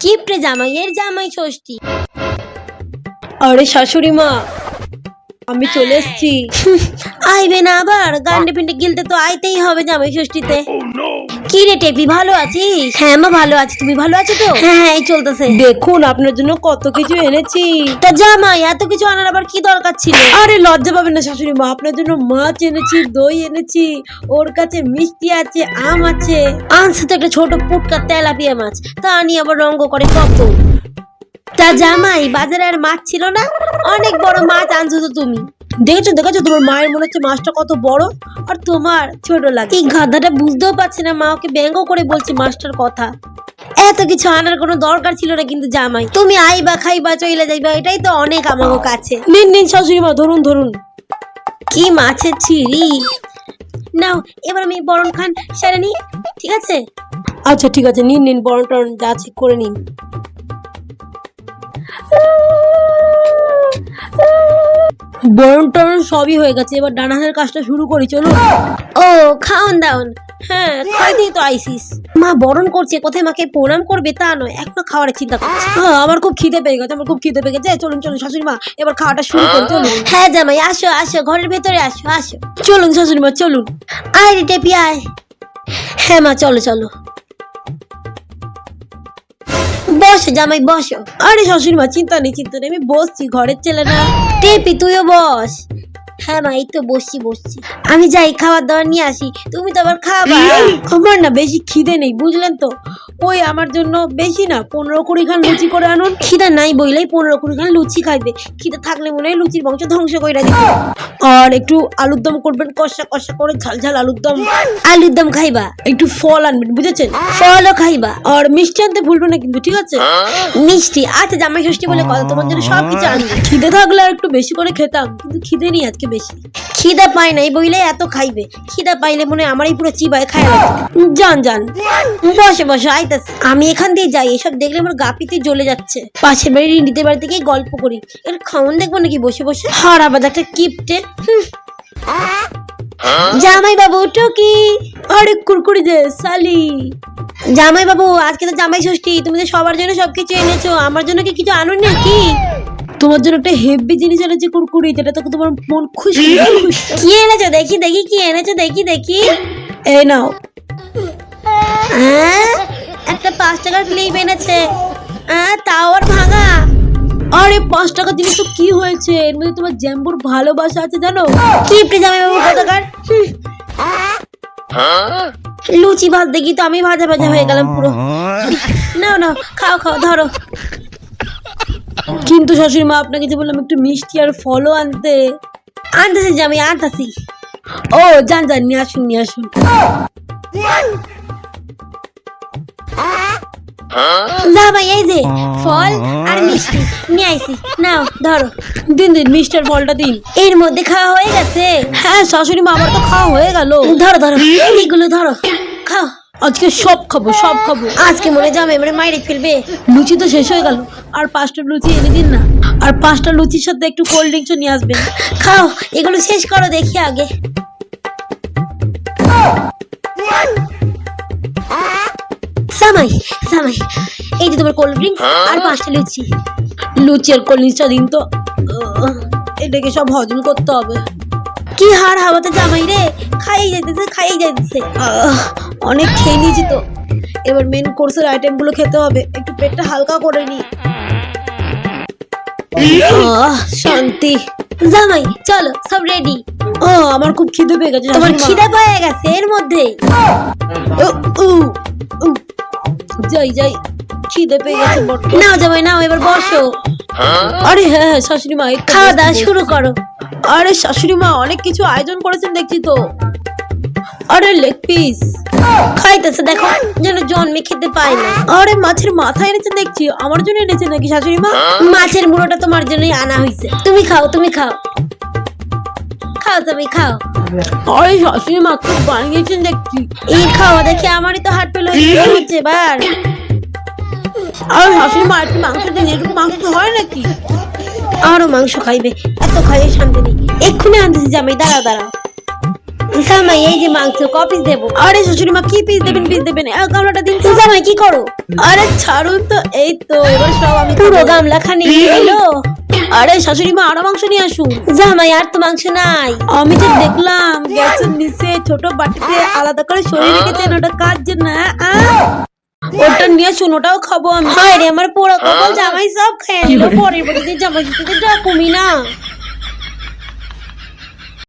কিপটে জামাইয়ের জামাই ষষ্ঠী। আরে শাশুড়ি মা, আমি চলে এসেছি। আইবে না আবার? গান্ডে পিন্ডে গিলতে তো আইতেই হবে জামাই ষষ্ঠীতে। কি রে টেপি, ভালো আছিস? হ্যাঁ মা ভালো আছি, তুমি ভালো আছো তো? হ্যাঁ হ্যাঁ এই চলতেছে। দেখুন আপনার জন্য কত কিছু এনেছি। তা জামাই এত কিছু আনার আবার কি দরকার ছিল? আরে লজ্জা পাবেন না শাশুড়ি মা, আপনার জন্য মাছ এনেছি, দই এনেছি, ওর কাছে মিষ্টি আছে, আম আছে। আনছে তো একটা ছোট পুটকা তেলাপিয়া মাছ, তা নিয়ে আবার রঙ্গ করে কত। তা জামাই বাজারে আর মাছ ছিল না? অনেক বড় মাছ আনছো তো তুমি। দেখেছো দেখেছো, তোমার মায়ের মনে হচ্ছে মাছটা কত বড় আর তোমার ছোট লাগে। এই গাধাটা বুঝতেও পারছে না, মা ওকে ব্যঙ্গ করে বলছে মাছটার কথা। এত কিছু আনার কোনো দরকার ছিল না কিন্তু জামাই, তুমি আইবা খাইবা চইলা যাইবা, এটাই তো অনেক আমাগো কাছে। নিন নিন শাশুড়ি মা, ধরুন ধরুন। কি মাছের ছিরি। নাও এবার আমি বরণ খান সেরে নি, ঠিক আছে? আচ্ছা ঠিক আছে, নিন নিন, বরণ টরণ যা আছে করে নিন। বরণ টরণ সবই হয়ে গেছে, এবার ডান হাতের কাজটা শুরু করি, চলুন। ও খাওন দাওন, হ্যাঁ খাই দিয়ে তো আইসিস। মা বরণ করছে, কোথায় মাকে প্রণাম করবে তা নয়, এখনো খাওয়ার চিন্তা করছে। হ্যাঁ আমার খুব খিদে পেয়ে গেছে, আমার খুব খিদে পেয়ে গেছে। চলুন চলুন শাশুড়ি মা, এবার খাওয়াটা শুরু করি, চলুন। হ্যাঁ জামাই আসো আসো, ঘরের ভেতরে আসো আসো। চলুন শাশুড়ি মা চলুন। আয় রে টেপি আয়। হ্যাঁ মা চলো চলো, বসো জামাই বসো। আরে শাশুড়ি মা চিন্তা নেই চিন্তা নেই, আমি বসছি, ঘরের ছেলে না। টেপি তুইও বস। হ্যাঁ মা এই তো বসছি বসছি, আমি যাই খাবার দাবার নিয়ে আসি, তুমি তো আবার খাবা। আমার না বেশি খিদে নেই বুঝলেন তো, ওই আমার জন্য বেশি না 15-20 খান লুচি করে আনুন। খিদা নাই বইলেই 15-20 খান লুচি খাইবে, খিদা থাকলে মনে হয় লুচির বংশ ধ্বংস করে দিত। আর একটু আলুর দম করবেন, কষা কষা করে ঝাল ঝাল আলুর দম। আলুর দম খাইবা? একটু ফল আনবেন বুঝেছেন, ফলও খাইবা? আর মিষ্টি আনতে ভুলবেন না কিন্তু, ঠিক আছে? মিষ্টি আচ্ছা, জামাই ষষ্ঠী বলে কথা, তোমার জন্য সবকিছু আনবে। খিদে থাকলে আর একটু বেশি করে খেতাম, কিন্তু খিদে নেই আজকে বেশি। খিদা পাই নাই বইলে এত খাইবে, খিদা পাইলে মনে হয় আমারই পুরো চিবায় খায় লাগবে। যান যান, বসে বসে আইতাছে। আমি এখান দিয়ে যাই, এসব দেখলে আমার গা পিতে জ্বলে যাচ্ছে। পাশের বাড়ির রিন্ডিদের বাড়ি থেকে গল্প করি, এর খাওন দেখবো নাকি বসে বসে? হারাবাদ একটা কিপটে। জামাই বাবু টুকি। আরে কুরকুরি যে সালি। জামাই বাবু আজকে তো জামাই ষষ্ঠী, তুমি তো সবার জন্য সবকিছু এনেছো, আমার জন্য কি কিছু আনুন নাকি? তোমার জন্য একটা হেভি জিনিস এনেছি কুরকুরি, যেটা তো তোমার মন খুশি। কি এনেছো দেখি দেখি, কি এনেছো দেখি দেখি। এই নাও। একটা 5 টাকার ক্লিপ এনেছে, তাও আর ভাঙা। আরে 5 টাকা জিনিস তো কি হয়েছে, এর মধ্যে তোমার জ্যাম্বুর ভালোবাসা আছে জানো। কিপটে জামাই বাবু কোথাকার। লুচি ভাজ দেখি তো আমি ভাজা ভাজা হয়ে গেলাম পুরো। নাও নাও খাও খাও ধরো। কিন্তু শাশুড়ি মা আপনাকে যে বললাম একটু মিষ্টি আর ফলও আনতে। আনতেছি জামাই আনতেছি। ও যান যান, নিয়ে আসুন নিয়ে আসুন। জামাই এই যে ফল আর মিষ্টি নিয়ে আইছি, নাও ধরো। দিন দিন মিষ্টি আর ফলটা দিন। এর মধ্যে খাওয়া হয়ে গেছে? হ্যাঁ শাশুড়ি মা, আমার তো খাওয়া হয়ে গেল। ধরো ধরো এইগুলো ধরো, খাও। আজকে সব খাবো সব খাবো। আজকে মনে জামাই মানে মাইরে ফেলবে। লুচি তো শেষ হয়ে গেল, আর 5টা লুচি এনে দিন না, আর 5টা লুচির সাথে একটু কোল্ড ড্রিঙ্কসও নিয়ে আসবেন। খাও এগুলো শেষ করো দেখি আগে। জামাই জামাই এই যে তোমার কোল্ড ড্রিঙ্কস আর 5টা লুচি। লুচি আর কোল্ড ড্রিঙ্কসটা দিন তো, এটাকে সব হজম করতে হবে। কি হাড় হাওয়াতে জামাই রে, খাইয়ে যাইতেছে খাইয়ে যাইতেছে। অনেক খেয়ে নিয়েছি তো, এবার মেন কোর্সের আইটেমগুলো খেতে হবে, একটু পেটটা হালকা করে নি। শান্তি। জামাই চলো সব রেডি। আমার খুব খিদে পেয়ে গেছে। তোমার খিদে পেয়ে গেছে এর মধ্যে? যাই যাই, খিদে পেয়ে গেছে বড়। নাও জামাই নাও, এবার বসো। আরে হ্যাঁ হ্যাঁ শাশুড়ি মা, খাওয়া দাওয়া শুরু করো। আরে শাশুড়ি মা অনেক কিছু আয়োজন করেছেন দেখছি তো। আরে লেগ পিস খাইতেছে দেখো, যেন জন্মে খেতে পায় না। আরে মাছের মাথা এনেছেন দেখছি, আমার জন্য এনেছেন নাকি শাশুড়ি মা? মাছের মুড়োটা তোমার জন্যই আনা হয়েছে, তুমি খাও তুমি খাও। খাও তুমি খাও। আরে শাশুড়ি মা খুব বানিয়েছেন দেখছি। এই খাওয়া দেখে আমারই তো হাট পেল হচ্ছে এবার। আর শাশুড়ি মা একটু মাংস দিন, এটুকু মাংস তো হয় নাকি? আরো মাংস খাইবে, এত খাইয়ে শান্তি নেই। এক্ষুনি আনতেছি জামাই, দাঁড়াও দাঁড়াও। জামাই এই যে মাংস ক পিস দেবো? আরে শাশুড়ি মা কি পিস দেবেন গামলাটা দিন তো। জামাই কি করো? আরে ছাড়ুন তো, এই তো এবার সব আমি পুরো খাবো। গামলা খানি এলো। আরে শাশুড়ি মা আরো মাংস নিয়ে আসুন। জামাই আর তো মাংস নাই। আমি তো দেখলাম গ্যাসের নিচে ছোট বাটিতে আলাদা করে সরিয়ে রেখেছেন, ওটা কার জন্য? ওটা নিয়ে আসুন, ওটাও খাবো আমি। হায় রে আমার পোড়া কপাল, জামাই সব খেয়ে নিল। পরের বছর জামাই সাথে যা কমি না।